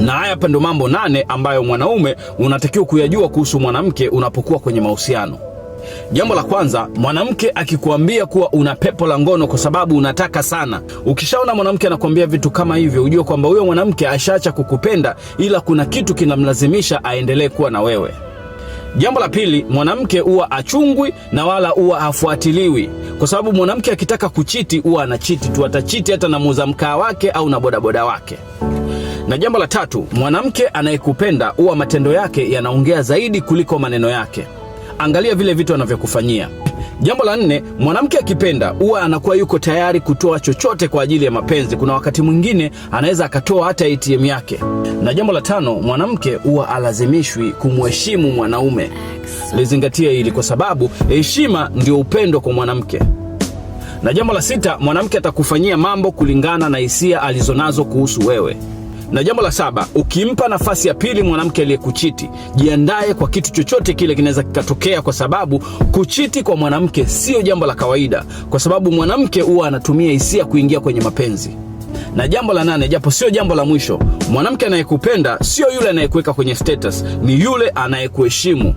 Na haya hapa ndo mambo 8 ambayo mwanaume unatakiwa kuyajua kuhusu mwanamke unapokuwa kwenye mahusiano. Jambo la kwanza, mwanamke akikuambia kuwa una pepo la ngono kwa sababu unataka sana. Ukishaona mwanamke anakuambia vitu kama hivyo, ujue kwamba huyo mwanamke ashaacha kukupenda, ila kuna kitu kinamlazimisha aendelee kuwa na wewe. Jambo la pili, mwanamke huwa achungwi na wala huwa hafuatiliwi, kwa sababu mwanamke akitaka kuchiti huwa anachiti tu, atachiti hata na muuza mkaa wake au na bodaboda wake. Na jambo la tatu, mwanamke anayekupenda huwa matendo yake yanaongea zaidi kuliko maneno yake. Angalia vile vitu anavyokufanyia. Jambo la 4, mwanamke akipenda huwa anakuwa yuko tayari kutoa chochote kwa ajili ya mapenzi. Kuna wakati mwingine anaweza akatoa hata ATM yake. Na jambo la 5, mwanamke huwa alazimishwi kumheshimu mwanaume. Lizingatia hili kwa sababu heshima ndio upendo kwa mwanamke. Na jambo la 6, mwanamke atakufanyia mambo kulingana na hisia alizonazo kuhusu wewe. Na jambo la 7, ukimpa nafasi ya pili mwanamke aliyekuchiti, jiandae kwa kitu chochote kile kinaweza kikatokea, kwa sababu kuchiti kwa mwanamke sio jambo la kawaida, kwa sababu mwanamke huwa anatumia hisia kuingia kwenye mapenzi. Na jambo la 8, japo sio jambo la mwisho, mwanamke anayekupenda sio yule anayekuweka kwenye status, ni yule anayekuheshimu.